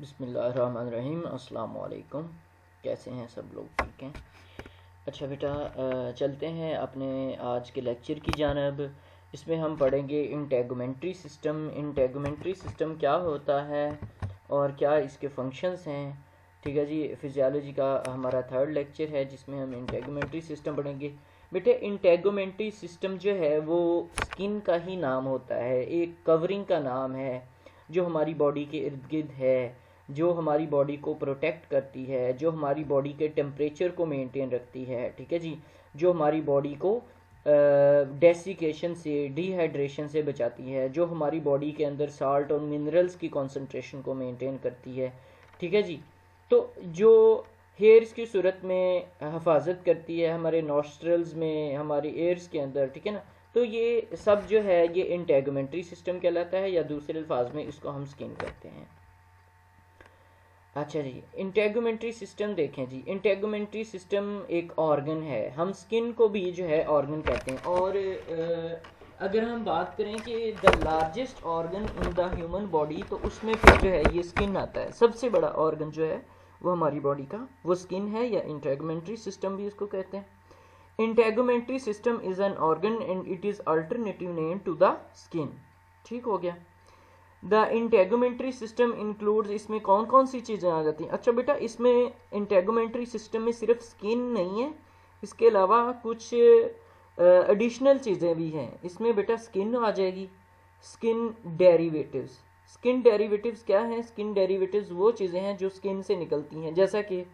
बिस्मिल्लाहिर्रहमानिर्रहीम। अस्सलाम वालेकुम। कैसे हैं सब लोग? ठीक हैं। अच्छा बेटा, चलते हैं अपने आज के लेक्चर की जानब। इसमें हम पढ़ेंगे इंटेगुमेंट्री सिस्टम। इंटेगुमेंट्री सिस्टम क्या होता है और क्या इसके फंक्शंस हैं। ठीक है जी। फिजियोलॉजी का हमारा थर्ड लेक्चर है जिसमें हम इंटेगुमेंट्री सिस्टम पढ़ेंगे। बेटे, इंटेगुमेंट्री सिस्टम जो है वो स्किन का ही नाम होता है, एक कवरिंग का नाम है जो हमारी बॉडी के इर्द गिर्द है, जो हमारी बॉडी को प्रोटेक्ट करती है, जो हमारी बॉडी के टेम्परेचर को मेंटेन रखती है। ठीक है जी। जो हमारी बॉडी को डेसिकेशन से, डिहाइड्रेशन से बचाती है, जो हमारी बॉडी के अंदर साल्ट और मिनरल्स की कॉन्सेंट्रेशन को मेंटेन करती है। ठीक है जी। तो जो हेयर्स की सूरत में हिफाजत करती है हमारे नॉस्ट्रल्स में, हमारे एयर्स के अंदर। ठीक है ना। तो ये सब जो है ये इंटेगुमेंट्री सिस्टम कहलाता है, या दूसरे अल्फाज में इसको हम स्किन कहते हैं। अच्छा जी, इंटेगुमेंट्री सिस्टम देखें जी। इंटेगुमेंट्री सिस्टम एक ऑर्गन है, हम स्किन को भी जो है ऑर्गन कहते हैं। और अगर हम बात करें कि the largest organ in the human body, तो उसमें फिर जो है ये स्किन आता है। सबसे बड़ा ऑर्गन जो है वो हमारी बॉडी का वो स्किन है, या इंटेगुमेंट्री सिस्टम भी इसको कहते हैं। Integumentary system is an organ and it is alternative name to the skin. ठीक हो गया। द इंटेगुमेंट्री सिस्टम इंक्लूड्स, इसमें कौन कौन सी चीज़ें आ जाती हैं? अच्छा बेटा, इसमें इंटेगुमेंट्री सिस्टम में सिर्फ स्किन नहीं है, इसके अलावा कुछ एडिशनल चीज़ें भी हैं। इसमें बेटा स्किन आ जाएगी, स्किन डेरिवेटिव्स। स्किन डेरिवेटिव्स क्या हैं? स्किन डेरिवेटिव्स वो चीज़ें हैं जो स्किन से निकलती हैं, जैसा कि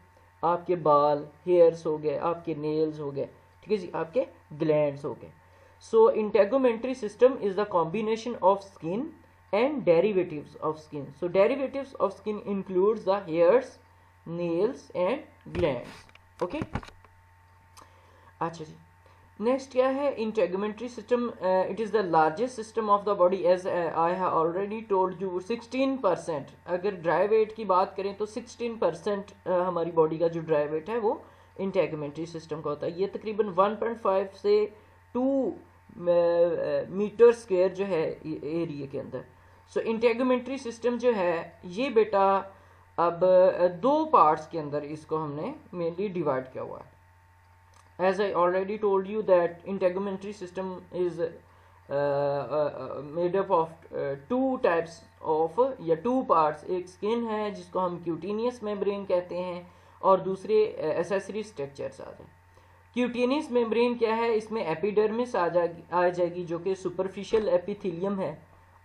आपके बाल, हेयर्स हो गए, आपके नेल्स हो गए, ठीक है जी, आपके ग्लैंड्स हो गए। So integumentary system is the combination of skin and derivatives of skin. So derivatives of skin includes the hairs, nails and glands. Okay. अच्छा जी, नेक्स्ट क्या है? Integumentary system, it is the largest system of the body as I have already told you. 16%, अगर dry wait की बात करें तो 16% हमारी body का जो ड्राई वेट है वो इंटेगुमेंट्री सिस्टम का होता है। ये तकरीबन 1.5 से 2 मीटर स्क्वायर जो है एरिया के अंदर। सो इंटेगुमेंट्री सिस्टम जो है ये बेटा अब दो पार्ट्स के अंदर इसको हमने मेनली डिवाइड किया हुआ है। As I already told you that integumentary system is made up of 2 types of, या 2 पार्ट्स। एक स्किन है जिसको हम क्यूटेनियस मेम्ब्रेन कहते हैं, और दूसरे एसेसरी स्ट्रक्चर्स आ जाए। क्यूटेनियस मेम्ब्रेन क्या है? इसमें एपिडर्मिस आ जाएगी जो कि सुपरफिशियल एपिथेलियम है,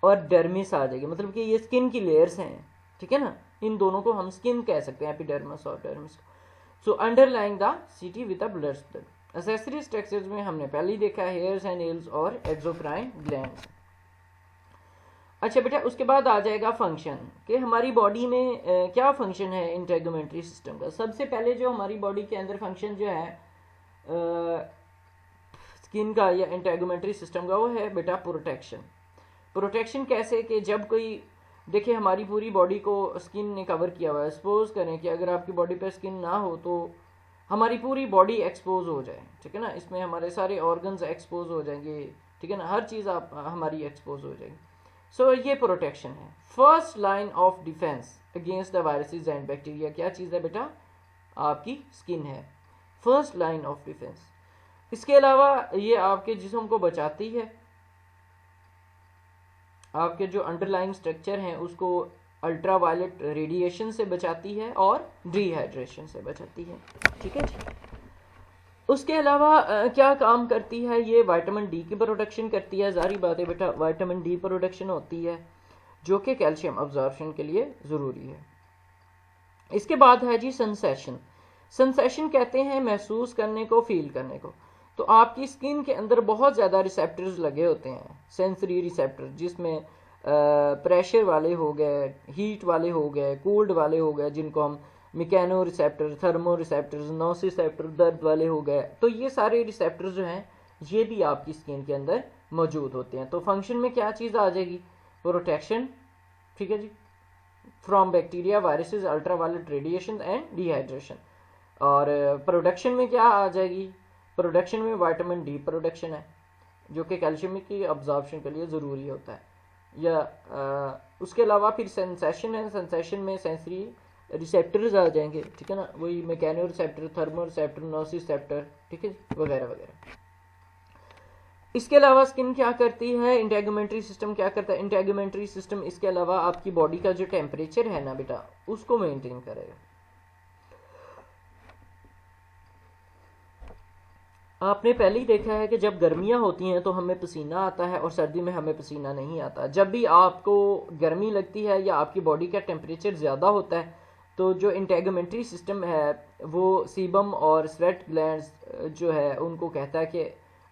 और डर्मिस आ जाएगी, मतलब कि ये स्किन की लेयर्स हैं। ठीक है ना। इन दोनों को हम स्किन कह सकते हैं, एपिडर्मिस और डर्मिस को। So underlying the city with the blood spread. Accessory structures में हमने पहले ही देखा है हेयर्स एंड नेल्स और एक्सोक्राइन ग्लैंड्स। अच्छा बेटा, उसके बाद आ जाएगा फंक्शन, कि हमारी बॉडी में क्या फंक्शन है इंटेगुमेंट्री सिस्टम का। सबसे पहले जो हमारी बॉडी के अंदर फंक्शन जो है स्किन का या इंटेगुमेंट्री सिस्टम का, वो है बेटा प्रोटेक्शन। प्रोटेक्शन कैसे? कि जब कोई, देखिए हमारी पूरी बॉडी को स्किन ने कवर किया हुआ है। सपोज करें कि अगर आपकी बॉडी पर स्किन ना हो तो हमारी पूरी बॉडी एक्सपोज हो जाए। ठीक है ना। इसमें हमारे सारे ऑर्गन्स एक्सपोज हो जाएंगे। ठीक है ना। हर चीज़ आप हमारी एक्सपोज हो जाएगी। सो ये प्रोटेक्शन है। First line of defence against the viruses and bacteria क्या चीज़ है बेटा? आपकी स्किन है, फर्स्ट लाइन ऑफ डिफेंस। इसके अलावा ये आपके जिस्म को बचाती है, आपके जो अंडरलाइंग स्ट्रक्चर हैं उसको अल्ट्रावायलेट रेडिएशन से बचाती है और डिहाइड्रेशन से बचाती है। ठीक है जी। उसके अलावा क्या काम करती है? ये विटामिन डी की प्रोडक्शन करती है। जारी बात है बेटा, विटामिन डी प्रोडक्शन होती है जो कि कैल्शियम अब्जॉर्प्शन के लिए ज़रूरी है। इसके बाद है जी सेंसेशन। सेंसेशन कहते हैं महसूस करने को, फील करने को। तो आपकी स्किन के अंदर बहुत ज़्यादा रिसेप्टर्स लगे होते हैं, सेंसरी रिसेप्टर, जिसमें प्रेशर वाले हो गए, हीट वाले हो गए, कोल्ड वाले हो गए, जिनको हम mechano receptor, thermo receptors, nociceptor, दर्द वाले हो गए। तो ये सारे रिसेप्टर्स जो हैं ये भी आपकी स्किन के अंदर मौजूद होते हैं। तो फंक्शन में क्या चीज़ आ जाएगी? प्रोटेक्शन। ठीक है जी, from bacteria, viruses, ultraviolet radiation and dehydration. और प्रोडक्शन में क्या आ जाएगी? प्रोडक्शन में विटामिन डी प्रोडक्शन है जो कि कैल्शियम की अब्जॉर्प्शन के लिए ज़रूरी होता है। या उसके अलावा फिर सेंसेशन है, सेंसेशन में सेंसरी रिसेप्टर्स आ जाएंगे, ठीक है ना, वही mechano receptor, thermo receptor, nociceptor, ठीक है, वगैरह वगैरह। इसके अलावा स्किन क्या करती है, इंटेगुमेंट्री सिस्टम क्या करता है, इंटेगुमेंट्री सिस्टम इसके अलावा आपकी बॉडी का जो टेम्परेचर है ना बेटा, उसको मेंटेन करेगा। आपने पहले ही देखा है कि जब गर्मियाँ होती हैं तो हमें पसीना आता है और सर्दी में हमें पसीना नहीं आता। जब भी आपको गर्मी लगती है या आपकी बॉडी का टेम्परेचर ज़्यादा होता है तो जो इंटेगुमेंट्री सिस्टम है वो सीबम और स्वेट ग्लैंड्स जो है उनको कहता है कि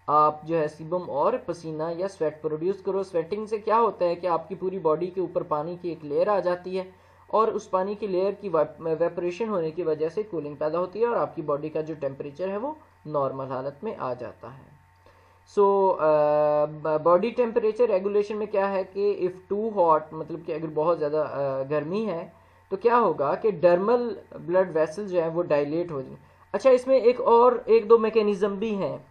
आप जो है सीबम और पसीना या स्वेट प्रोड्यूस करो। स्वेटिंग से क्या होता है कि आपकी पूरी बॉडी के ऊपर पानी की एक लेयर आ जाती है और उस पानी की लेयर की वेपोरेशन होने की वजह से कूलिंग पैदा होती है और आपकी बॉडी का जो टेम्परेचर है वो नॉर्मल हालत में आ जाता है। सो बॉडी टेम्परेचर रेगुलेशन में क्या है कि इफ़ टू हॉट, मतलब कि अगर बहुत ज़्यादा गर्मी है तो क्या होगा कि डर्मल ब्लड वेसल जो है वो डायलेट हो जाए। अच्छा, इसमें एक दो मैकेनिज्म भी हैं।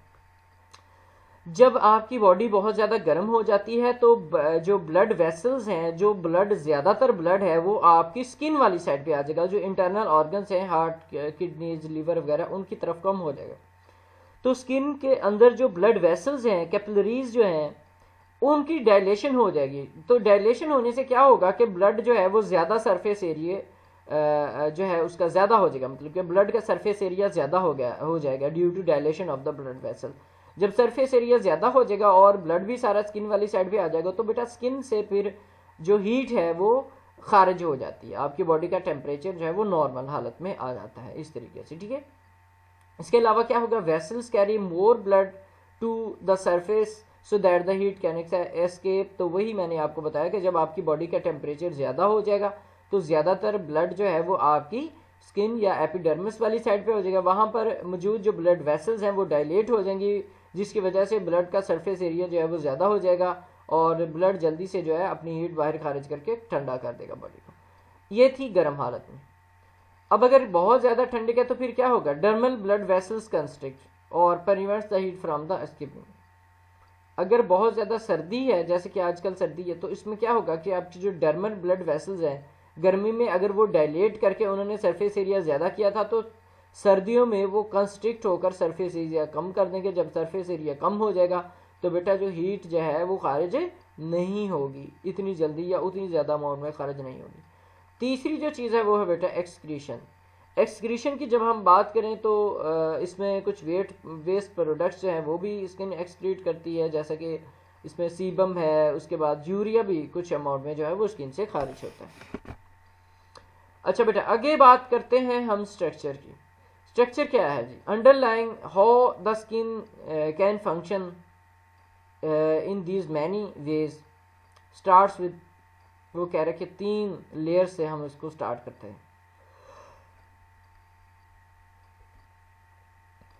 जब आपकी बॉडी बहुत ज़्यादा गर्म हो जाती है तो जो ब्लड वेसल्स हैं, जो ब्लड ज़्यादातर ब्लड है वो आपकी स्किन वाली साइड पे आ जाएगा, जो इंटरनल ऑर्गन्स हैं हार्ट, किडनीज, लिवर वगैरह उनकी तरफ कम हो जाएगा। तो स्किन के अंदर जो ब्लड वेसल्स हैं, कैपिलरीज जो हैं, उनकी डायलेशन हो जाएगी। तो डायलेशन होने से क्या होगा कि ब्लड जो है वो ज़्यादा सरफेस एरिया जो है उसका ज़्यादा हो जाएगा, मतलब कि ब्लड का सरफेस एरिया ज़्यादा हो जाएगा due to dilation of the blood vessel. जब सरफेस एरिया ज़्यादा हो जाएगा और ब्लड भी सारा स्किन वाली साइड पे आ जाएगा तो बेटा स्किन से फिर जो हीट है वो खारिज हो जाती है, आपकी बॉडी का टेम्परेचर जो है वो नॉर्मल हालत में आ जाता है इस तरीके से, ठीक है। इसके अलावा क्या होगा, vessels carry more blood to the surface so that the heat can escape. तो वही मैंने आपको बताया कि जब आपकी बॉडी का टेम्परेचर ज़्यादा हो जाएगा तो ज़्यादातर ब्लड जो है वो आपकी स्किन या एपिडर्मिस वाली साइड पे हो जाएगा, वहाँ पर मौजूद जो ब्लड वेसल्स हैं वो डायलेट हो जाएंगी, जिसकी वजह से ब्लड का सरफेस एरिया जो है वो ज़्यादा हो जाएगा और ब्लड जल्दी से जो है अपनी हीट बाहर खारिज करके ठंडा कर देगा बॉडी को। ये थी गर्म हालत में। अब अगर बहुत ज़्यादा ठंडे का तो फिर क्या होगा, डर्मल ब्लड वेसल्स कंस्ट्रिक्ट और prevents the heat from the escaping. अगर बहुत ज़्यादा सर्दी है, जैसे कि आजकल सर्दी है, तो इसमें क्या होगा कि आपकी जो डर्मल ब्लड वेसल्स हैं गर्मी में अगर वो डायलेट करके उन्होंने सरफेस एरिया ज़्यादा किया था तो सर्दियों में वो कंस्ट्रिक्ट होकर सरफेस एरिया कम कर देंगे। जब सरफेस एरिया कम हो जाएगा तो बेटा जो हीट जो है वो खारिज नहीं होगी इतनी जल्दी या उतनी ज़्यादा अमाउंट में खारिज नहीं होगी। तीसरी जो चीज़ है वो है बेटा एक्सक्रीशन। एक्सक्रीशन की जब हम बात करें तो इसमें कुछ वेस्ट प्रोडक्ट्स जो हैं वो भी स्किन एक्सक्रीट करती है, जैसा कि इसमें सीबम है, उसके बाद यूरिया भी कुछ अमाउंट में जो है वो स्किन से खारिज होता है। अच्छा बेटा, आगे बात करते हैं हम स्ट्रक्चर की। स्ट्रक्चर क्या है जी, underlying how the skin can function in these many ways starts with, वो कह रहे कि 3 लेयर से हम इसको स्टार्ट करते हैं।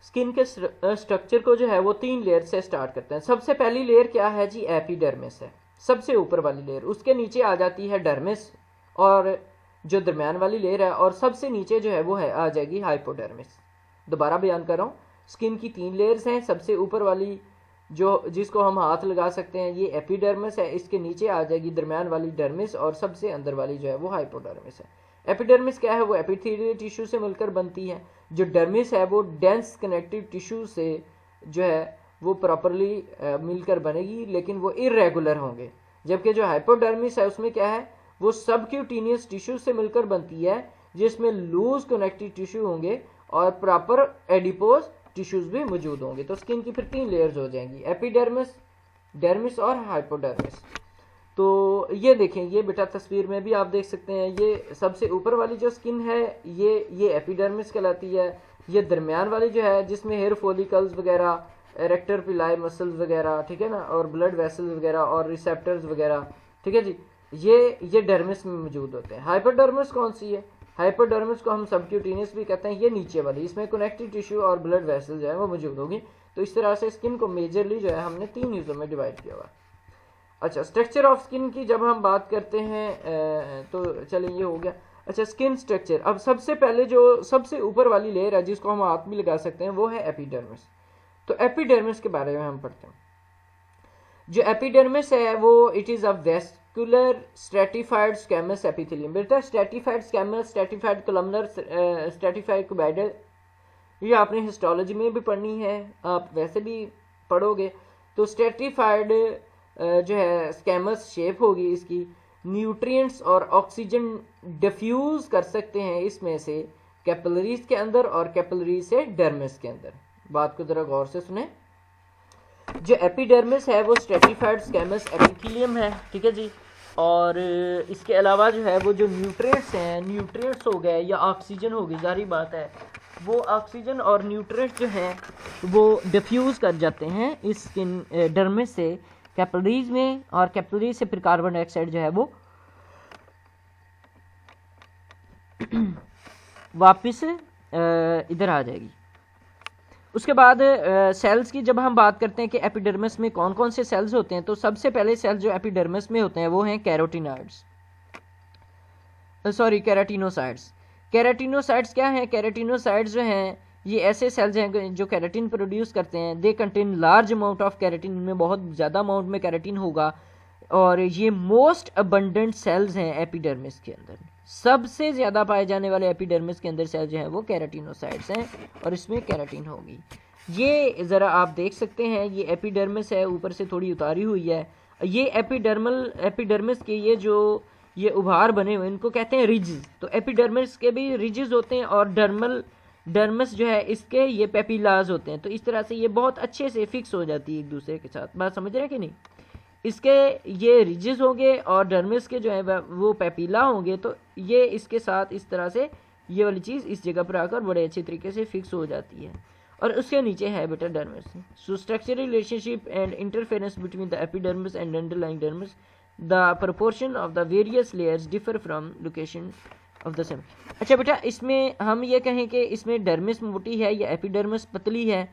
स्किन के स्ट्रक्चर को जो है वो 3 लेयर से स्टार्ट करते हैं। सबसे पहली लेयर क्या है जी, एपिडर्मिस है, सबसे ऊपर वाली लेयर। उसके नीचे आ जाती है डर्मिस और जो दरम्यान वाली लेयर है, और सबसे नीचे जो है वो है आ जाएगी हाइपोडर्मिस। दोबारा बयान कर रहा हूँ, स्किन की 3 लेयर्स हैं। सबसे ऊपर वाली जो जिसको हम हाथ लगा सकते हैं ये एपिडर्मिस है, इसके नीचे आ जाएगी दरम्यान वाली डर्मिस और सबसे अंदर वाली जो है वो हाइपोडर्मिस है। एपिडर्मिस क्या है, वो एपिथेलियल टिश्यू से मिलकर बनती है। जो डर्मिस है वो डेंस कनेक्टिव टिश्यू से जो है वो प्रॉपरली मिलकर बनेगी, लेकिन वो इरेगुलर होंगे। जबकि जो हाइपोडर्मिस है उसमें क्या है, वो सबक्यूटेनियस टिश्यू से मिलकर बनती है जिसमें लूज कनेक्टिव टिश्यू होंगे और प्रॉपर एडिपोज टिश्यूज भी मौजूद होंगे। तो स्किन की फिर 3 लेयर्स हो जाएंगी, एपिडर्मिस, डर्मिस और हाइपोडर्मिस। तो ये देखें, ये बेटा तस्वीर में भी आप देख सकते हैं, ये सबसे ऊपर वाली जो स्किन है ये एपिडर्मिस कहलाती है। ये दरमियान वाली जो है जिसमें हेयर फॉलिकल्स वगैरह, एरेक्टर पिलाई मसल्स वगैरह, ठीक है ना, और ब्लड वेसल्स वगैरह और रिसेप्टर्स वगैरह, ठीक है जी, ये डर्मिस में मौजूद होते हैं। हाइपोडर्मिस कौन सी है, हाइपोडर्मिस को हम सबक्यूटेनियस भी कहते हैं। ये नीचे वाली, इसमें कनेक्टिव टिश्यू और ब्लड वेसल जो है वो मौजूद होगी। तो इस तरह से स्किन को मेजरली जो है हमने 3 हिस्सों में डिवाइड किया हुआ। अच्छा, स्ट्रक्चर ऑफ स्किन की जब हम बात करते हैं तो चलिए ये हो गया। अच्छा, स्किन स्ट्रक्चर। अब सबसे पहले जो सबसे ऊपर वाली लेयर है जिसको हम हाथ भी लगा सकते हैं वो है एपिडर्मिस। तो एपिडर्मिस के बारे में हम पढ़ते हैं। जो एपिडर्मिस है वो it is a vest vascular stratified squamous epithelium. बेटा stratified squamous, stratified columnar, stratified cuboidal, ये आपने हिस्टोलॉजी में भी पढ़नी है, आप वैसे भी पढ़ोगे। तो स्ट्रेटिफाइड जो है स्क्वैमस शेप होगी इसकी, न्यूट्रिएंट्स और ऑक्सीजन डिफ्यूज कर सकते हैं इसमें से कैपिलरीज के अंदर और कैपिलरी से डर्मिस के अंदर। बात को जरा गौर से सुने। जो एपिडर्मिस है वो स्ट्रेटिफाइड स्क्वैमस एपिथेलियम है, ठीक है जी। और इसके अलावा जो है वो जो न्यूट्रिएंट्स हैं, न्यूट्रिएंट्स हो गए या ऑक्सीजन होगी, जारी बात है वो ऑक्सीजन और न्यूट्रिएंट्स जो हैं वो डिफ्यूज कर जाते हैं इस स्किन डर्मिस से कैपिलरीज में, और कैपिलरी से फिर कार्बन डाइऑक्साइड जो है वो वापस इधर आ जाएगी। उसके बाद सेल्स की जब हम बात करते हैं कि एपिडर्मिस में कौन कौन से सेल्स होते हैं, तो सबसे पहले सेल्स जो एपिडर्मिस में होते हैं वो हैं कैरोटिनॉइड्स, सॉरी कैराटिनोसाइड्स। कैराटिनोसाइड्स क्या हैं? कैराटिनोसाइड्स जो हैं ये ऐसे सेल्स हैं जो कैराटिन प्रोड्यूस करते हैं। They contain large amount of keratin, इनमें बहुत ज़्यादा अमाउंट में कैराटिन होगा, और ये मोस्ट अबंडेंट सेल्स हैं एपिडर्मिस के अंदर। सबसे ज़्यादा पाए जाने वाले एपिडर्मिस के अंदर सेल जो हैं वो कैराटिनोसाइड्स हैं, और इसमें कैराटिन होगी। ये ज़रा आप देख सकते हैं, ये एपिडर्मिस है, ऊपर से थोड़ी उतारी हुई है। ये एपिडर्मिस के ये उभार बने हुए इनको कहते हैं रिजेस। तो एपिडर्मिस के भी रिजेस होते हैं, और डर्मिस जो है इसके ये पेपिलाज होते हैं। तो इस तरह से ये बहुत अच्छे से फिक्स हो जाती है एक दूसरे के साथ। बात समझ रहे हैं कि नहीं? इसके ये रिजेस होंगे और डर्मिस के जो है वो पेपिला होंगे, तो ये इसके साथ इस तरह से ये वाली चीज़ इस जगह पर आकर बड़े अच्छे तरीके से फिक्स हो जाती है। और उसके नीचे है बेटा dermis. So structural relationship and interference between the epidermis and underlying dermis, the proportion of the various layers differ from location of the same. अच्छा बेटा, इसमें हम ये कहें कि इसमें डर्मिस मोटी है या एपिडर्मिस पतली है,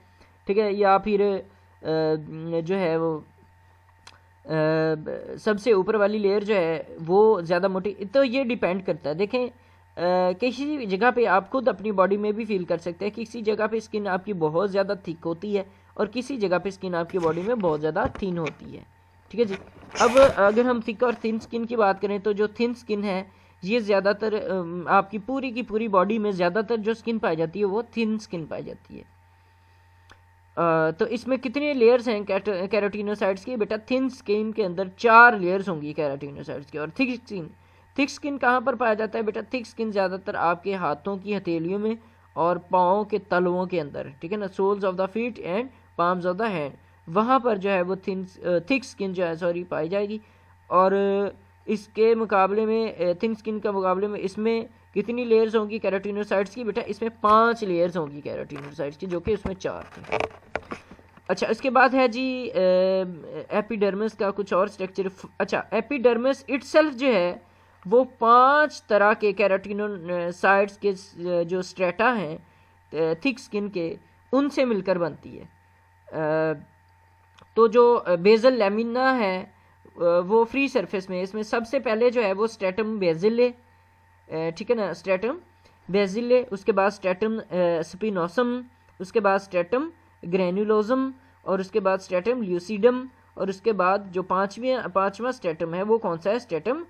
ठीक है, या फिर जो है वो सबसे ऊपर वाली लेयर जो है वो ज़्यादा मोटी, तो ये डिपेंड करता है। देखें किसी जगह पे आप खुद अपनी बॉडी में भी फील कर सकते हैं, किसी जगह पे स्किन आपकी बहुत ज़्यादा थिक होती है और किसी जगह पे स्किन आपकी बॉडी में बहुत ज़्यादा थिन होती है, ठीक है जी। अब अगर हम थिक और थिन स्किन की बात करें, तो जो थिन स्किन है ये ज़्यादातर आपकी पूरी की पूरी बॉडी में ज़्यादातर जो स्किन पाई जाती है वो थिन स्किन पाई जाती है। तो इसमें कितने लेयर्स हैं कैरोटिनोसाइड्स की? बेटा थिन स्किन के अंदर 4 लेयर्स होंगी कैरोटिनोसाइड्स की। और थिक स्किन कहाँ पर पाया जाता है? बेटा थिक स्किन ज़्यादातर आपके हाथों की हथेलियों में और पाँव के तलवों के अंदर, ठीक है ना, soles of the feet and palms of the hand, वहाँ पर जो है वो थिक स्किन जो है पाई जाएगी। और इसके मुकाबले में थिन स्किन के मुकाबले में इसमें कितनी लेयर्स होंगी कैरोटिनोसाइड्स की? बेटा इसमें 5 लेयर्स होंगी कैरोटिनोसाइड्स की, जो कि इसमें 4 थी। अच्छा, इसके बाद है जी एपिडर्मिस का कुछ और स्ट्रक्चर। अच्छा, एपिडर्मिस इटसेल्फ जो है वो 5 तरह के कैरोटिनोसाइड्स के जो स्ट्रेटा हैं थिक स्किन के, उनसे मिलकर बनती है। तो जो बेजल लैमिना है वो फ्री सरफेस में, इसमें सबसे पहले जो है वो स्ट्रेटम बेजिले, ठीक है ना, स्ट्रेटम बेजिले, उसके बाद स्ट्रेटम स्पिनोसम, उसके बाद स्ट्रेटम ग्रेन्युलोजम, और उसके बाद स्ट्रेटम ल्यूसिडम, और उसके बाद जो पांचवा स्ट्रेटम है वो कौन सा है? Stratum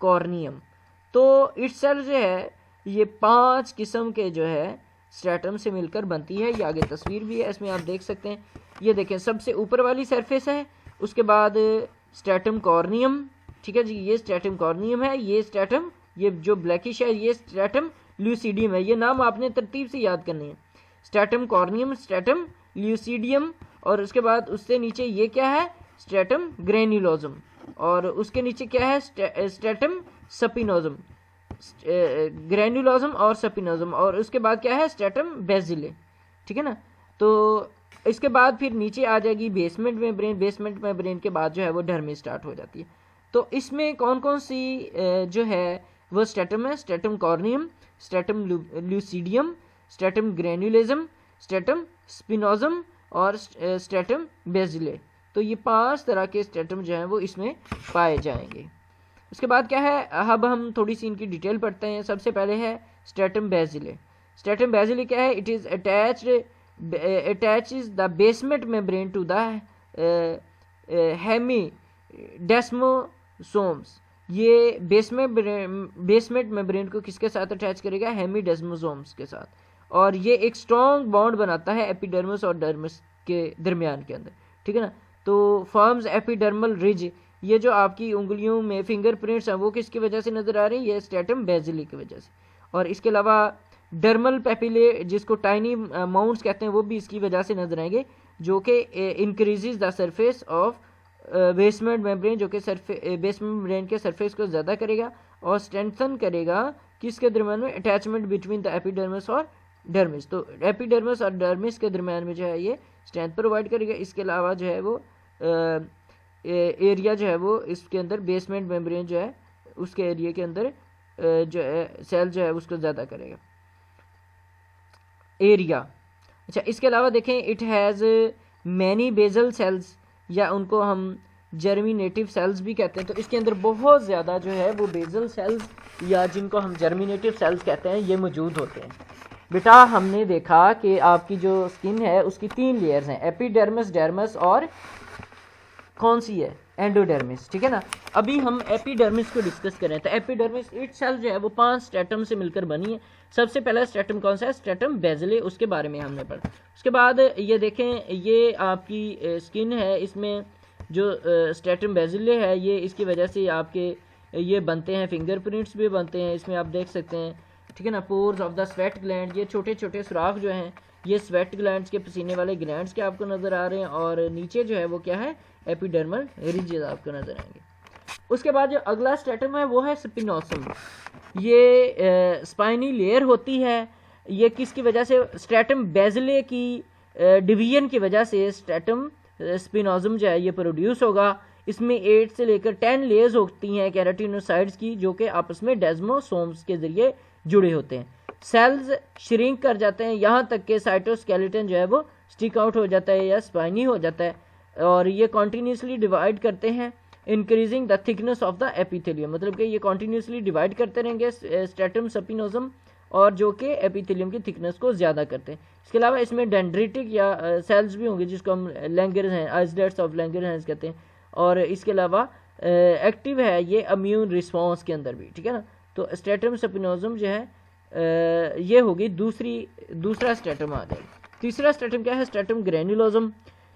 corneum. तो इटसेल्फ जो है ये 5 किस्म के जो है स्ट्रेटम से मिलकर बनती है। ये आगे तस्वीर भी है, इसमें आप देख सकते हैं। ये देखें, सबसे ऊपर वाली सरफेस है, उसके बाद स्ट्रेटम कॉर्नियम, ठीक है जी, ये स्ट्रेटम कॉर्नियम है। ये स्ट्रेटम, ये जो ब्लैकिश है, ये स्ट्रेटम ल्यूसिडियम है। ये नाम आपने तरतीब से याद करने हैं, स्ट्रेटम कॉर्नियम, स्ट्रेटम ल्यूसिडियम, और उसके बाद उससे नीचे ये क्या है? स्ट्रेटम ग्रेन्युलोजम, और उसके नीचे क्या है? स्ट्रेटम सपिनोजम, ग्रेन्युलोजम और सपिनोजम, और उसके बाद क्या है? स्ट्रेटम बेजिले, ठीक है ना। तो इसके बाद फिर नीचे आ जाएगी बेसमेंट मेम्ब्रेन, बेसमेंट मेम्ब्रेन के बाद जो है वो डर्मिस स्टार्ट हो जाती है। तो इसमें कौन कौन सी जो है वो स्ट्रेटम है? Stratum corneum, stratum lucidum, stratum granulosum, stratum spinosum और स्ट्रेटम बेजिले। तो ये 5 तरह के स्ट्रेटम जो हैं वो इसमें पाए जाएंगे। उसके बाद क्या है? अब हम थोड़ी सी इनकी डिटेल पढ़ते हैं। सबसे पहले है स्ट्रेटम बेजिले। स्ट्रेटम बेजिले क्या है? It is attaches the basement membrane to the hemidesmosomes, ये बेसमेंट मेम्ब्रेन को किसके साथ अटैच करेगा, हेमीडेस्मोसोम्स के साथ, और ये एक स्ट्रॉन्ग बॉन्ड बनाता है एपिडर्मिस और डर्मिस के दरमियान के अंदर, ठीक है ना। तो फॉर्म्स एपिडर्मल रिज, ये जो आपकी उंगलियों में फिंगरप्रिंट्स हैं वो किसकी वजह से नज़र आ रही है, ये स्ट्रेटम बेसिली की वजह से। और इसके अलावा डर्मल पेपिले जिसको टाइनी माउंट्स कहते हैं वो भी इसकी वजह से नजर आएंगे, जो कि increases the surface of basement membrane, जो कि बेसमेंट मेम्ब्रेन के सरफेस को ज़्यादा करेगा और स्ट्रेंथन करेगा किसके दरम्यान में, अटैचमेंट बिटवीन द एपिडर्मिस और डर्मिस। तो एपिडर्मिस और डर्मिस के दरम्यान में जो है ये स्ट्रेंथ प्रोवाइड करेगा। इसके अलावा जो है वो एरिया जो है वो इसके अंदर बेसमेंट मेम्ब्रेन जो है उसके एरिया के अंदर जो है सेल जो है उसको ज़्यादा करेगा एरिया। अच्छा, इसके अलावा देखें it has many basal cells, या उनको हम जर्मिनेटिव सेल्स भी कहते हैं। तो इसके अंदर बहुत ज़्यादा जो है वो बेजल सेल्स या जिनको हम जर्मिनेटिव सेल्स कहते हैं ये मौजूद होते हैं। बेटा हमने देखा कि आपकी जो स्किन है उसकी 3 लेयर्स हैं, एपिडर्मिस, डर्मिस और कौन सी है, एंडोडर्मिस, ठीक है ना। अभी हम एपिडर्मिस को डिस्कस करें तो एपिडर्मिस इटसेल्फ जो है वो 5 स्ट्रेटम से मिलकर बनी है। सबसे पहला स्ट्रेटम कौन सा है, स्ट्रेटम बेसिले, उसके बारे में हमने पढ़ा। उसके बाद ये देखें ये आपकी स्किन है, इसमें जो स्ट्रेटम बेसिले है ये इसकी वजह से आपके ये बनते हैं, फिंगरप्रिंट्स भी बनते हैं, इसमें आप देख सकते हैं, ठीक है ना। Pores of the sweat gland, ये छोटे छोटे सुराख जो हैं ये स्वेट ग्लैंड्स के, पसीने वाले ग्लैंड्स के आपको नज़र आ रहे हैं, और नीचे जो है वो क्या है, एपिडर्मल रिजेस आपको नज़र आएंगे। उसके बाद जो अगला स्ट्रेटम है वो है स्पिनोसम, ये स्पाइनी लेयर होती है, ये किसकी वजह से, स्ट्रेटम बेसिले की डिवीजन की वजह से स्ट्रेटम स्पिनोसम जो है ये प्रोड्यूस होगा। इसमें 8 से लेकर 10 लेयर्स होती हैं केराटिनोसाइड्स की, जो कि आपस में डेस्मोसोम्स के जरिए जुड़े होते हैं। सेल्स श्रिंक कर जाते हैं यहाँ तक कि साइटोस्केलेटन जो है वो स्टिक आउट हो जाता है या स्पाइनी हो जाता है, और ये कॉन्टीन्यूसली डिवाइड करते हैं, increasing the thickness of the epithelium, मतलब कि ये कॉन्टीन्यूसली डिवाइड करते रहेंगे स्ट्रेटम स्पिनोसम, और जो कि एपिथेलियम की थिकनेस को ज़्यादा करते हैं। इसके अलावा इसमें डेंड्रिटिक या सेल्स भी होंगे जिसको हम लैंगरहैंस आइसलेट्स ऑफ लैंगरहैंस कहते हैं, और इसके अलावा एक्टिव है ये इम्यून रिस्पॉन्स के अंदर भी, ठीक है ना। तो स्ट्रेटम स्पिनोसम जो है ये होगी दूसरा स्ट्रेटम आ जाएगा। तीसरा स्ट्रेटम क्या है, स्ट्रेटम ग्रेन्युलोसम,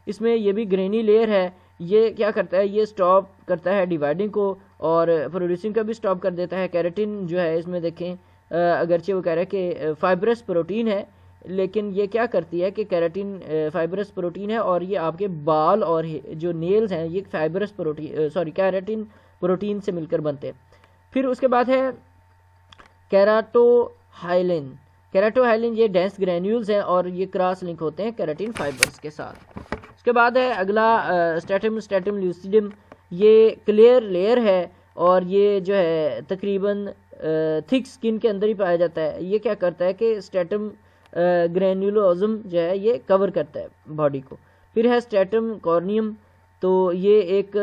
इसमें ये भी ग्रेनी लेयर है, ये क्या करता है, ये स्टॉप करता है डिवाइडिंग को और प्रोड्यूसिंग का भी स्टॉप कर देता है। कैरेटिन जो है इसमें देखें अगरचे वो कह रहा है कि फाइब्रस प्रोटीन है, लेकिन ये क्या करती है कि कैरेटिन फाइब्रस प्रोटीन है, और ये आपके बाल और जो नेल्स हैं ये फाइब्रस प्रोटीन कैरेटिन प्रोटीन से मिलकर बनते हैं। फिर उसके बाद है केराटोहाइलिन, केराटोहाइलिन ये डेंस ग्रैन्यूल्स हैं और ये क्रॉस लिंक होते हैं केराटिन फाइबर्स के साथ। उसके बाद है अगला स्ट्रेटम ल्यूसिडम, ये क्लियर लेयर है और ये जो है तकरीबन थिक स्किन के अंदर ही पाया जाता है। ये क्या करता है कि स्ट्रेटम ग्रैन्युलोसम जो है ये कवर करता है बॉडी को। फिर है स्ट्रेटम कॉर्नियम, तो ये एक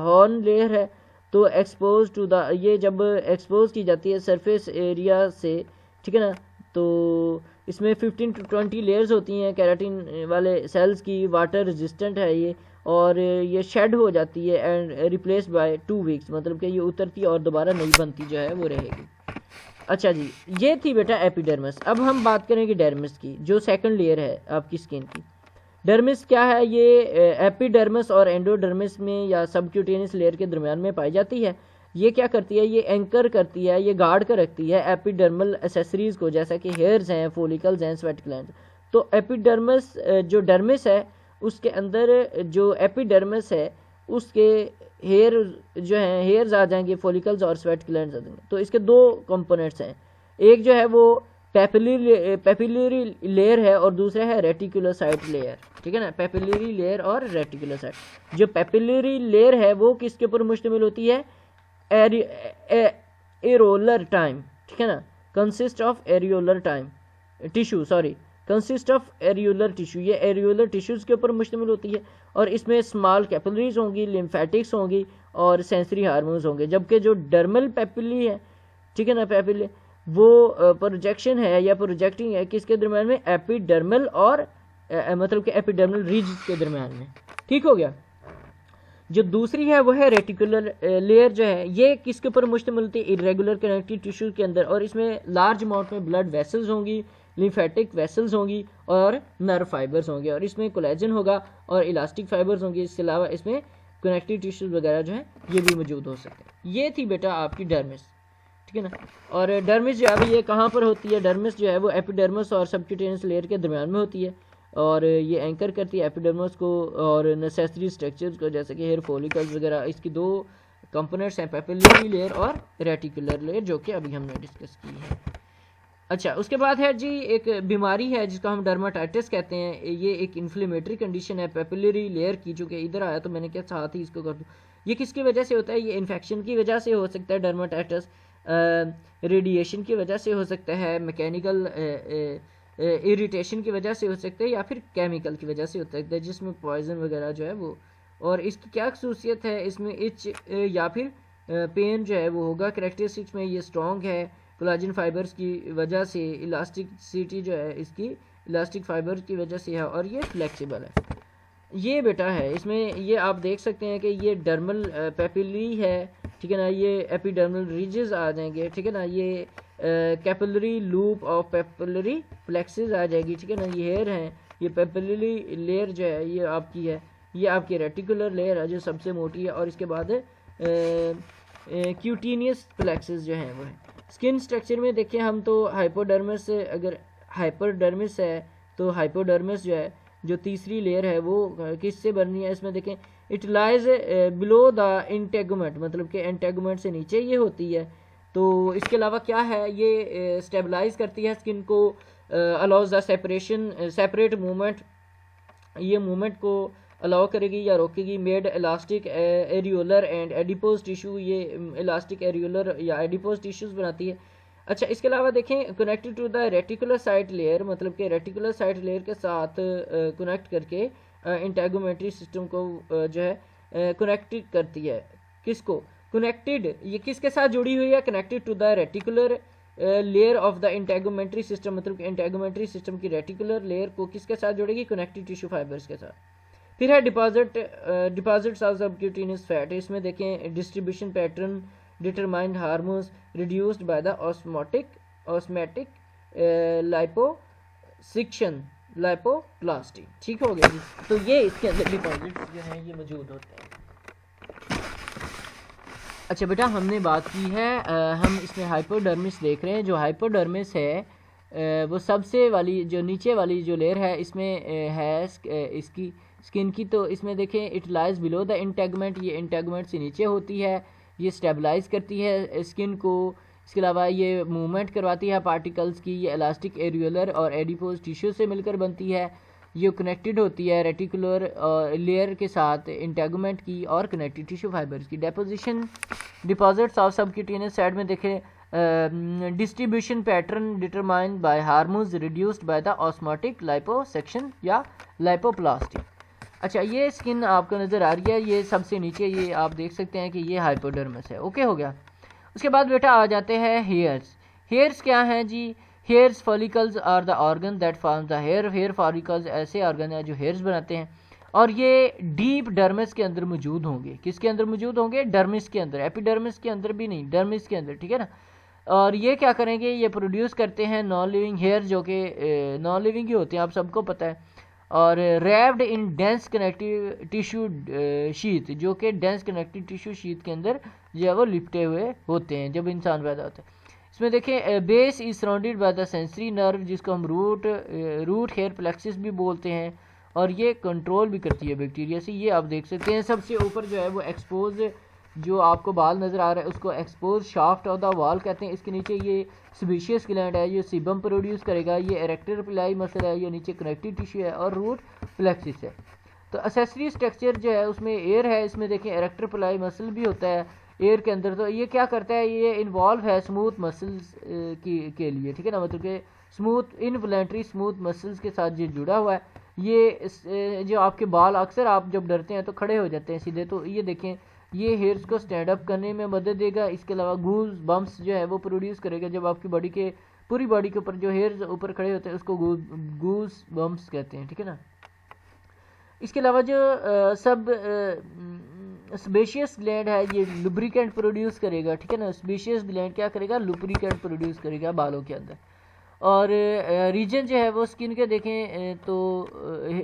हॉर्न लेयर है, तो एक्सपोज टू द, ये जब एक्सपोज की जाती है सरफेस एरिया से, ठीक है ना, तो इसमें 15 to 20 लेयर्स होती हैं कैराटिन वाले सेल्स की, वाटर रेजिस्टेंट है ये, और ये शेड हो जाती है एंड रिप्लेस बाय 2 वीक्स, मतलब कि ये उतरती और दोबारा नई बनती जो है वो रहेगी। अच्छा जी, ये थी बेटा एपिडर्मिस। अब हम बात करेंगे डर्मिस की, जो सेकंड लेयर है आपकी स्किन की। डर्मिस क्या है, ये एपिडर्मिस और एंडोडर्मिस में या सबक्यूटेनियस लेयर के दरमियान में पाई जाती है। ये क्या करती है, ये एंकर करती है, ये गार्ड कर रखती है एपिडर्मल एसेसरीज को, जैसा कि हेयर्स हैं, फोलिकल्स हैं, स्वेट ग्लैंड्स। तो एपिडर्मिस जो डर्मिस है उसके अंदर जो एपिडर्मिस है उसके हेयर जो हैं, हेयर्स आ जाएंगे, फोलिकल्स और स्वेट ग्लैंड्स आ जाएंगे। तो इसके 2 कंपोनेंट्स हैं, एक जो है वो पेपिलरी लेयर है और दूसरा है रेटिकुलोसाइट लेयर, ठीक है ना। पेपिलरी लेयर और रेटिकुलोसाइट। जो पेपिलरी लेयर है वो किसके ऊपर मुश्तमिल होती है, एरोलर टाइम, ठीक है ना, consist of areolar time tissue, consist of areolar tissue, ये एरियोलर टिश्यूज़ के ऊपर मुश्तमिल होती है, और इसमें स्मॉल कैपिलरीज होंगी, लिम्फेटिक्स होंगी और सेंसरी हार्मोन्स होंगे। जबकि जो डर्मल पेपिली है, ठीक है ना, पेपिले वो प्रोजेक्शन है या प्रोजेक्टिंग है किसके दरम्यान में, एपिडर्मल और मतलब कि एपिडर्मल रिज के दरम्यान में, ठीक हो गया। जो दूसरी है वो है रेटिकुलर लेयर जो है, ये किसके ऊपर मुश्तमिल होती है, इरेगुलर कनेक्टिव टिश्यू के अंदर, और इसमें लार्ज अमाउंट में ब्लड वेसल्स होंगी, लिम्फेटिक वेसल्स होंगी और नर्व फाइबर्स होंगे, और इसमें कोलेजन होगा और इलास्टिक फाइबर्स होंगे। इसके अलावा इसमें कनेक्टिव टिश्यूज वगैरह जो है ये भी मौजूद हो सकते हैं। ये थी बेटा आपकी डर्मिस, ठीक है ना। और डर्मिस जो है ये कहाँ पर होती है, डर्मिस जो है वो एपिडर्मिस और सबक्यूटेनियस लेयर के दरमियान में होती है, और ये एंकर करती है एपिडर्मिस को और नेसेसरी स्ट्रक्चर्स को, जैसे कि हेयर फॉलिकल्स वगैरह। इसकी दो कंपोनेंट्स हैं, पेपिलरी लेयर और रेटिकुलर लेयर, जो कि अभी हमने डिस्कस की है। अच्छा, उसके बाद है जी एक बीमारी है जिसको हम डर्माटाइटिस कहते हैं। ये एक इन्फ्लेमेटरी कंडीशन है पेपिलरी लेयर की, जो कि इधर आया तो मैंने क्या साथ ही इसको कर दूँ। ये किसकी वजह से होता है, ये इन्फेक्शन की वजह से हो सकता है डर्माटाइटिस, रेडिएशन की वजह से हो सकता है, मैकेनिकल इरिटेशन की वजह से हो सकता है, या फिर केमिकल की वजह से हो सकता है जिसमें पॉइजन वगैरह जो है वो। और इसकी क्या खसूसियत है, इसमें इच या फिर पेन जो है वो होगा। कैरेक्टरिस्टिक्स में ये स्ट्रॉन्ग है कोलाजन फाइबर्स की वजह से, इलास्टिसिटी जो है इसकी इलास्टिक फाइबर्स की वजह से है, और ये फ्लेक्सिबल है। ये बेटा है इसमें, ये आप देख सकते हैं कि ये डर्मल पेपिलरी है, ठीक है ना। ये एपिडर्मल रिजेस आ जाएंगे, ठीक है ना। ये capillary loop of papillary plexus आ जाएगी, ठीक है ना। ये हेयर है, ये पेपिलरी लेयर जो है ये आपकी है, ये आपकी रेटिकुलर लेयर है जो सबसे मोटी है, और इसके बाद क्यूटेनियस प्लेक्सेस जो हैं वो है। स्किन स्ट्रक्चर में देखें हम तो हाइपोडर्मिस, अगर हाइपरडर्मिस है तो हाइपोडर्मिस जो है जो तीसरी लेयर है वो किससे बननी है, इसमें देखें it lies below the integument, मतलब कि इंटेगुमेंट से नीचे ये होती है। तो इसके अलावा क्या है, ये स्टेबलाइज करती है स्किन को, अलाउज द सेपरेट मूवमेंट, ये मूवमेंट को अलाउ करेगी या रोकेगी। Made elastic areolar and adipose tissue, ये इलास्टिक एरियोलर या एडिपोज टिश्यूज बनाती है। अच्छा, इसके अलावा देखें connected to the reticular site layer, मतलब कि रेटिकुलर साइट लेयर के साथ कनेक्ट करके इंटेगुमेंट्री सिस्टम को जो है कनेक्ट करती है। किसको कनेक्टेड, ये किसके साथ जुड़ी हुई है, connected to the reticular layer of the integumentary system, मतलब कि इंटेगुमेंट्री सिस्टम की रेटिकुलर लेयर को किसके साथ जोड़ेगी, कनेक्टिव टिश्यू फाइबर्स के साथ। फिर है डिपॉजिट्स ऑफ सबक्यूटेनियस फैट, इसमें देखें distribution pattern determined hormones reduced by the osmotic liposuction lipoplasty, ठीक हो गया जी। तो ये इसके अंदर डिपॉजिट्स जो हैं ये मौजूद होते हैं। अच्छा बेटा, हमने बात की है हम इसमें हाइपोडर्मिस देख रहे हैं। जो हाइपोडर्मिस है वो सबसे वाली जो नीचे वाली जो लेयर है इसमें है इसकी स्किन की, तो इसमें देखें it lies below the integument, ये इंटेगमेंट से नीचे होती है, ये स्टेबलाइज करती है स्किन को। इसके अलावा ये मूवमेंट करवाती है पार्टिकल्स की, ये इलास्टिक एरियोलर और एडिपोज टिश्यू से मिलकर बनती है। ये कनेक्टेड होती है रेटिकुलर लेयर के साथ इंटेगमेंट की और कनेक्टिव टिश्यू फाइबर्स की। डिपॉजिट्स ऑफ सबक्यूटेनियस साइड में देखें distribution pattern determined by hormones reduced by the osmotic liposuction या लाइपोप्लास्टी। अच्छा, ये स्किन आपको नज़र आ रही है, ये सबसे नीचे ये आप देख सकते हैं कि ये हाइपोडर्मिस है। ओके हो गया। उसके बाद बेटा आ जाते हैं हेयर्स। हेयर्स क्या हैं जी, hairs follicles are the organ that form the hair. Hair follicles ऐसे ऑर्गन हैं जो हेयर्स बनाते हैं, और ये डीप डर्मिस के अंदर मौजूद होंगे। किसके अंदर मौजूद होंगे, डर्मिस के अंदर, एपिडर्मिस के अंदर भी नहीं, डर्मिस के अंदर, ठीक है ना। और ये क्या करेंगे, ये प्रोड्यूस करते हैं नॉन लिविंग हेयर, जो कि नॉन लिविंग ही होते हैं, आप सबको पता है। और wrapped in dense connective tissue sheath, जो कि डेंस कनेक्टिव टिश्यू शीथ के अंदर जो है वो लिपटे हुए होते हैं जब इंसान पैदा होता है। इसमें देखें base is surrounded by the sensory nerve, जिसको हम रूट हेयर प्लेक्सिस भी बोलते हैं, और ये कंट्रोल भी करती है बैक्टीरिया से। ये आप देख सकते हैं सबसे ऊपर जो है वो एक्सपोज जो आपको बाल नज़र आ रहा है उसको एक्सपोज शाफ्ट ऑफ द वाल कहते हैं। इसके नीचे ये सीबेशियस ग्लैंड है, ये सीबम प्रोड्यूस करेगा। ये इरेक्टर पिलाई मसल है, ये नीचे कनेक्टिव टिश्यू है, और रूट प्लेक्सिस है। तो एसेसरी स्ट्रक्चर जो है उसमें एयर है, इसमें देखें इरेक्टर पिलाई मसल भी होता है एयर के अंदर। तो ये क्या करता है, ये इन्वॉल्व है स्मूथ मसल्स के लिए, ठीक है ना, मतलब कि स्मूथ इनवॉलंटरी स्मूथ मसल्स के साथ ये जुड़ा हुआ है। ये जो आपके बाल अक्सर आप जब डरते हैं तो खड़े हो जाते हैं सीधे, तो ये देखें ये हेयर्स को स्टैंड अप करने में मदद देगा। इसके अलावा गूज बम्प्स जो है वो प्रोड्यूस करेगा। जब आपकी बॉडी के पूरी बॉडी के ऊपर जो हेयर्स ऊपर खड़े होते हैं उसको गूज बम्प्स कहते हैं, ठीक है ना। इसके अलावा जो स्पेशियस ग्लैंड है, ये लुब्रिकेंट प्रोड्यूस करेगा, ठीक है ना। स्पेशियस ग्लैंड क्या करेगा, लुब्रिकेंट प्रोड्यूस करेगा बालों के अंदर। और रीजन जो है वो स्किन के देखें तो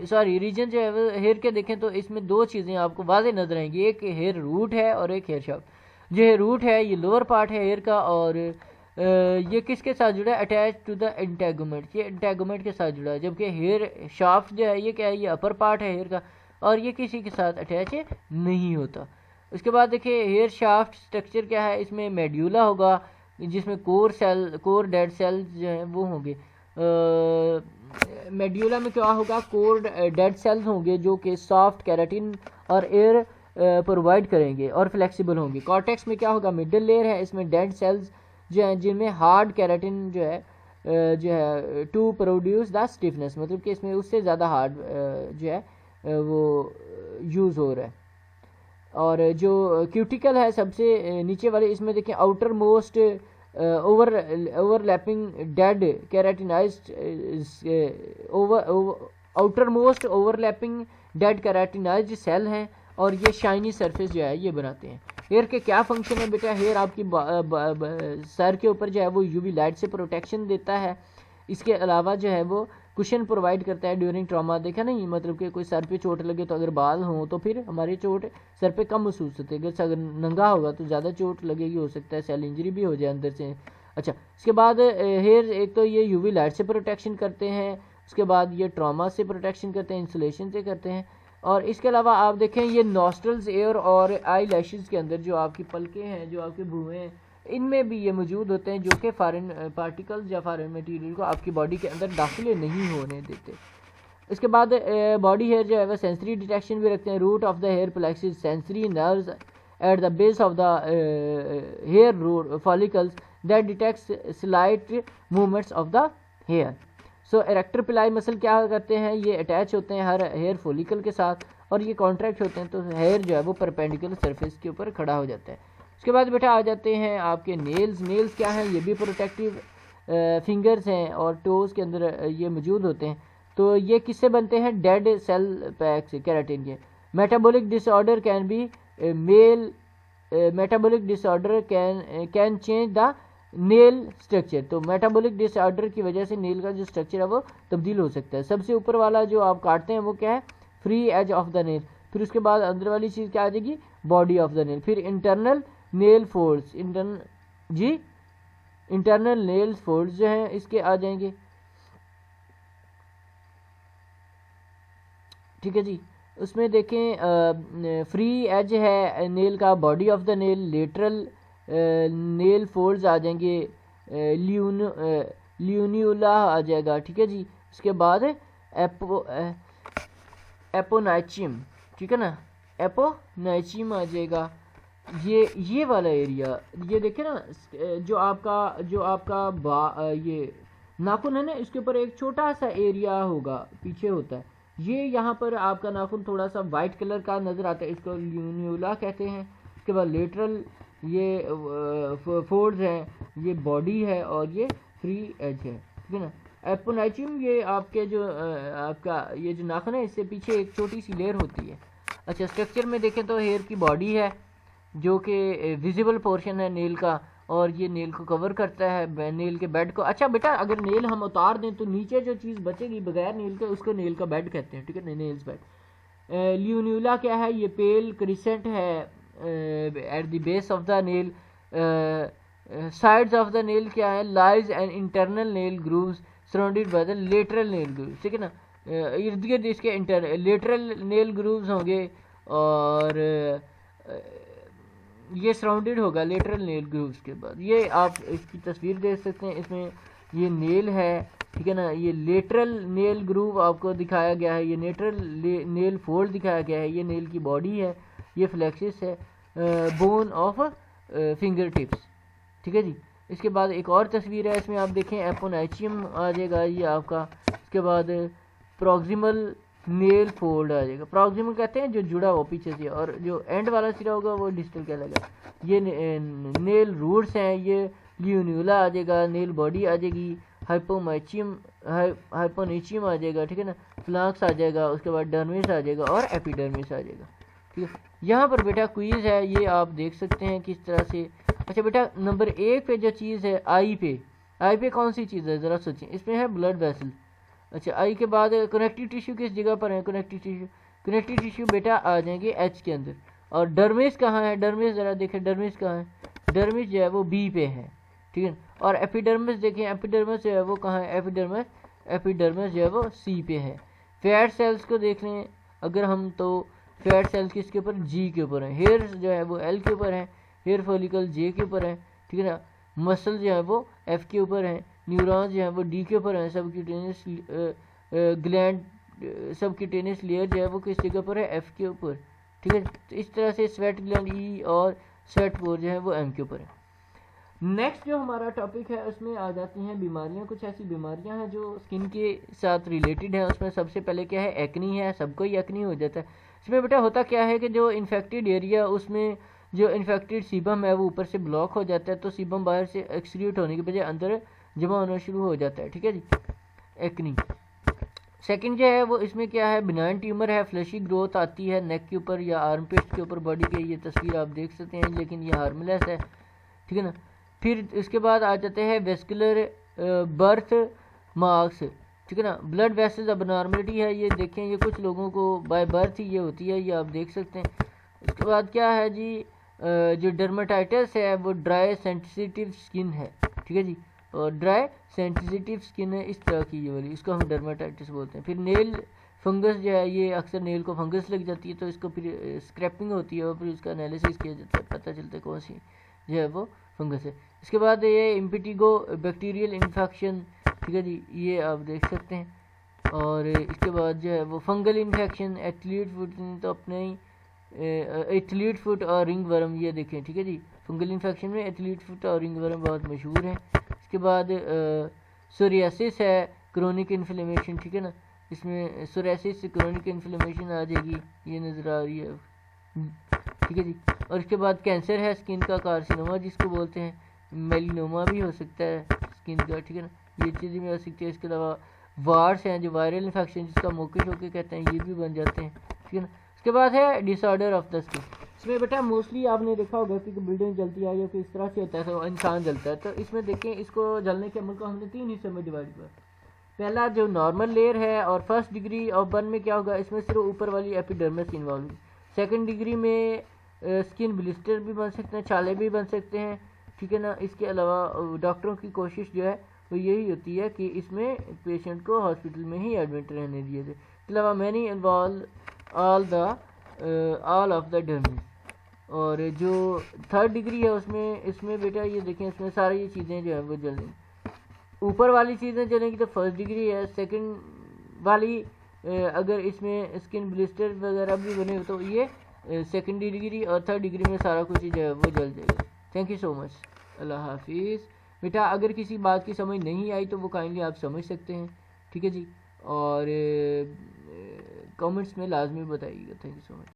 सॉरी रीजन जो है वो हेयर के देखें तो इसमें दो चीज़ें आपको वाज़े नजर आएंगी, एक हेयर रूट है और एक हेयर शाफ्ट। जो हेयर रूट है ये लोअर पार्ट है हेयर का, और ये किसके साथ जुड़ा है, अटैच टू द इंटेगुमेंट, ये इंटेगुमेंट के साथ जुड़ा है। जबकि हेयर शाफ्ट जो है ये क्या है, ये अपर पार्ट है हेयर का, और ये किसी के साथ अटैच नहीं होता। उसके बाद देखिए हेयर शाफ्ट स्ट्रक्चर क्या है, इसमें मेड्यूला होगा जिसमें कोर डेड सेल जो हैं वो होंगे। मेड्यूला में क्या होगा, कोर डेड सेल्स होंगे जो कि सॉफ्ट केराटिन और एयर प्रोवाइड करेंगे और फ्लेक्सिबल होंगे। कॉर्टेक्स में क्या होगा, मिडल लेयर है, इसमें डेड सेल्स जो हैं जिनमें हार्ड केराटिन जो है टू प्रोड्यूस द स्टिफनेस, मतलब कि इसमें उससे ज़्यादा हार्ड जो है वो यूज़ हो रहा है। और जो क्यूटिकल है सबसे नीचे वाले, इसमें देखें outermost overlapping dead keratinized outermost overlapping dead keratinized cell हैं, और ये शाइनी सरफेस जो है ये बनाते हैं। हेयर के क्या फंक्शन है बेटा, हेयर आपकी सर के ऊपर जो है वो यूवी लाइट से प्रोटेक्शन देता है। इसके अलावा जो है वो कुशन प्रोवाइड करता है ड्यूरिंग ट्रॉमा। देखा नहीं, मतलब कि कोई सर पे चोट लगे तो अगर बाल हों तो फिर हमारी चोट सर पे कम महसूस होती है, अगर नंगा होगा तो ज़्यादा चोट लगेगी, हो सकता है सेल इंजरी भी हो जाए अंदर से। अच्छा, इसके बाद हेयर एक तो ये यूवी लाइट से प्रोटेक्शन करते हैं, उसके बाद ये ट्रॉमा से प्रोटेक्शन करते हैं, इंसुलेशन से करते हैं। और इसके अलावा आप देखें ये नॉस्ट्रल्स, एयर और आई लैशेज़ के अंदर जो आपकी पलकें हैं, जो आपके भुएँ हैं, इनमें भी ये मौजूद होते हैं जो कि फॉरेन पार्टिकल्स या फॉरेन मटेरियल को आपकी बॉडी के अंदर दाखिले नहीं होने देते। इसके बाद बॉडी हेयर जो है वह सेंसरी डिटेक्शन भी रखते हैं। Root of the hair plexus sensory nerves at the base of the hair root follicles that detects slight movements of the hair. So arrector pili muscle क्या करते हैं, ये अटैच होते हैं हर हेयर फॉलिकल के साथ, और ये कॉन्ट्रैक्ट होते हैं तो हेयर जो है वो परपेंडिकुलर सरफेस के ऊपर खड़ा हो जाता है। उसके बाद बेटा आ जाते हैं आपके नेल्स। नेल्स क्या हैं, ये भी प्रोटेक्टिव फिंगर्स हैं और टोज़ के अंदर ये मौजूद होते हैं। तो ये किससे बनते हैं, डेड सेल पैक से, केराटिन के। Metabolic disorder can be male metabolic disorder can change the nail structure. तो मेटाबॉलिक डिसऑर्डर की वजह से नेल का जो स्ट्रक्चर है वो तब्दील हो सकता है। सबसे ऊपर वाला जो आप काटते हैं वो क्या है, free edge of the nail. फिर उसके बाद अंदर वाली चीज़ क्या आ जाएगी, बॉडी ऑफ द नेल। फिर internal nail folds, internal nail folds जो हैं इसके आ जाएंगे, ठीक है जी। उसमें देखें फ्री एज है नेल का, body of the nail, lateral nail folds आ जाएंगे, ल्यूनियोला आ जाएगा, ठीक है जी। उसके बाद एपोनाइचियम, ठीक है ना, एपोनाइचियम आ जाएगा। ये वाला एरिया, ये देखें ना, जो आपका ये नाखून है ना, इसके ऊपर एक छोटा सा एरिया होगा, पीछे होता है। ये यहाँ पर आपका नाखून थोड़ा सा वाइट कलर का नज़र आता है, इसको ल्यूनियोला कहते हैं। उसके बाद लेटरल ये फोल्ड्स हैं, ये बॉडी है, और ये फ्री एज है, ठीक है ना। एपोनाइचियम ये आपके जो आपका ये जो नाखून है इससे पीछे एक छोटी सी लेयर होती है। अच्छा, स्ट्रक्चर में देखें तो हेयर की बॉडी है जो कि विजिबल पोर्शन है नेल का, और ये नेल को कवर करता है, नेल के बेड को। अच्छा बेटा, अगर नेल हम उतार दें तो नीचे जो चीज़ बचेगी बगैर नेल के, उसको नेल का बेड कहते हैं, ठीक है, नेल्स बेड। ल्यून्यूला क्या है, ये पेल क्रिसेंट है at the base of the nail. Sides of the nail क्या है, lies and internal nail grooves surrounded by the lateral nail grooves, ठीक है ना। इर्द गिर्द इसके लेटरल नेल ग्रूव्स होंगे, और ये सराउंडेड होगा लेटरल नेल ग्रूव्स के बाद। ये आप इसकी तस्वीर देख सकते हैं, इसमें ये नेल है, ठीक है ना, ये लेटरल नेल ग्रूव आपको दिखाया गया है, ये लेटरल नेल फोल्ड दिखाया गया है, ये नेल की बॉडी है, ये फ्लेक्सिस है, बोन ऑफ फिंगर टिप्स, ठीक है जी। इसके बाद एक और तस्वीर है, इसमें आप देखें एपोनाइचियम आ जाएगा ये आपका। इसके बाद प्रॉक्सिमल नेल फोल्ड आ जाएगा। प्रॉक्सिमल कहते हैं जो जुड़ा हो पीछे से, और जो एंड वाला सिरा होगा वो डिस्टल कहलाएगा। ये नेल रूट्स हैं, ये ल्यून्यूला आ जाएगा, नेल बॉडी आ जाएगी, हाइपोनीचियम आ जाएगा, ठीक है ना, फ्लांक्स आ जाएगा, उसके बाद डर्मिस आ जाएगा और एपिडर्मिस आ जाएगा, ठीक है। यहाँ पर बेटा क्विज है, ये आप देख सकते हैं किस तरह से। अच्छा बेटा नंबर 1 पे जो चीज़ है आई पे कौन सी चीज़ है ज़रा सोचें, इसमें है ब्लड वेसल। अच्छा आई के बाद कनेक्टिव टिश्यू किस जगह पर है, कनेक्टिव टिश्यू बेटा आ जाएंगे एच के अंदर। और डर्मिस कहाँ है, डर्मिस ज़रा देखें डर्मिस कहाँ है, डर्मिस जो है वो बी पे है, ठीक है। और एपिडर्मिस देखें, एपिडर्मिस जो है वो कहाँ है, एपिडर्मिस जो है वो सी पे है। फैट सेल्स को देख लें अगर हम, तो फैट सेल्स किसके ऊपर, जी के ऊपर है। हेयर जो है वो एल के ऊपर है, हेयर फॉलिकल जे के ऊपर है, ठीक है ना। मसल जो है वो एफ के ऊपर है, न्यूरॉन्स जो है वो डी के ऊपर है, सबक्यूटेनियस ग्लैंड सबक्यूटेनियस लेयर जो है वो किस जगह पर है, एफ के ऊपर, ठीक है। तो इस तरह से स्वेट ग्लैंड ई और स्वेट पोर जो है वो एम के ऊपर है। नेक्स्ट जो हमारा टॉपिक है उसमें आ जाती हैं बीमारियां। कुछ ऐसी बीमारियां हैं जो स्किन के साथ रिलेटेड हैं। उसमें सबसे पहले क्या है, एक्नी है, सबको ही एक्नी हो जाता है। इसमें बेटा होता क्या है कि जो इन्फेक्टेड एरिया, उसमें जो इन्फेक्टेड सीबम है वो ऊपर से ब्लॉक हो जाता है, तो सीबम बाहर से एक्सक्रीट होने की बजाय अंदर जमा होना शुरू हो जाता है, ठीक है जी, एक्नी। सेकंड जो है वो इसमें क्या है, बिनाइन ट्यूमर है, फ्लैशी ग्रोथ आती है नेक के ऊपर या आर्मपिट्स के ऊपर बॉडी के, ये तस्वीर आप देख सकते हैं, लेकिन ये हार्मलेस है, ठीक है ना। फिर इसके बाद आ जाते हैं वेस्कुलर बर्थ मार्क्स, ठीक है ना। ब्लड वेसल्स अबनॉर्मलिटी है, ये देखें ये कुछ लोगों को बाय बर्थ ही ये होती है, ये आप देख सकते हैं। उसके बाद क्या है जी, जो डर्माटाइटिस है वो ड्राई सेंसिटिव स्किन है, ठीक है जी, और ड्राई सेंसिटिव स्किन है इस तरह की ये वाली, इसको हम डर्माटाइटिस बोलते हैं। फिर नेल फंगस जो है, ये अक्सर नेल को फंगस लग जाती है, तो इसको फिर स्क्रैपिंग होती है और फिर उसका एनालिसिस किया जाता है, पता चलता है कौन सी जो है वो फंगस है। इसके बाद ये इम्पिटिगो बैक्टीरियल इन्फेक्शन, ठीक है जी, ये आप देख सकते हैं। और इसके बाद जो है वो फंगल इन्फेक्शन, एथलीट फुट, तो अपने ही एथलीट फुट और रिंग वर्म, ये देखें, ठीक है जी। फंगल इन्फेक्शन में एथलीट फुट और रिंग वर्म बहुत मशहूर हैं। इसके बाद सोरियासिस है, क्रोनिक इन्फ्लेमेशन, ठीक है ना। इसमें सोरियासिस से क्रोनिक इन्फ्लेमेशन आ जाएगी, ये नज़र आ रही है, ठीक है जी। और इसके बाद कैंसर है स्किन का, कार्सिनोमा जिसको बोलते हैं, मेलिनोमा भी हो सकता है स्किन का, ठीक है ना, ये चीज़ें भी हो सकती है। इसके अलावा वार्स हैं जो वायरल इन्फेक्शन जिसका मोके शोके कहते हैं, ये भी बन जाते हैं, ठीक है ना। उसके बाद है डिसऑर्डर ऑफ द स्किन। इसमें बेटा मोस्टली आपने देखा होगा कि बिल्डिंग जलती है या फिर इस तरह से होता है, तो इंसान जलता है। तो इसमें देखें, इसको जलने के अमल को हमने 3 हिस्सों में डिवाइड किया। पहला जो नॉर्मल लेयर है, और फर्स्ट डिग्री ऑफ बर्न में क्या होगा, इसमें सिर्फ ऊपर वाली एपिडर्मिस इन्वॉल्व होगी। सेकेंड डिग्री में स्किन ब्लिस्टर भी बन सकते हैं, छाले भी बन सकते हैं, ठीक है ना। इसके अलावा डॉक्टरों की कोशिश जो है वो यही होती है कि इसमें पेशेंट को हॉस्पिटल में ही एडमिट रहने दिया जाए। इसके अलावा many involve all of the dermis. और जो थर्ड डिग्री है उसमें, इसमें बेटा ये देखें, इसमें सारी ये चीज़ें जो है वो जलेंगी। ऊपर वाली चीज़ें जलेंगी तो फर्स्ट डिग्री है, सेकंड वाली अगर इसमें स्किन ब्लिस्टर वगैरह भी बने तो ये सेकंड डिग्री, और थर्ड डिग्री में सारा कुछ जो है वो जल जाएगा। थैंक यू सो मच, अल्लाह हाफिज़। बेटा अगर किसी बात की समझ नहीं आई तो वो काइंडली आप समझ सकते हैं, ठीक है जी, और कमेंट्स में लाजमी बताइएगा। Thank you so much.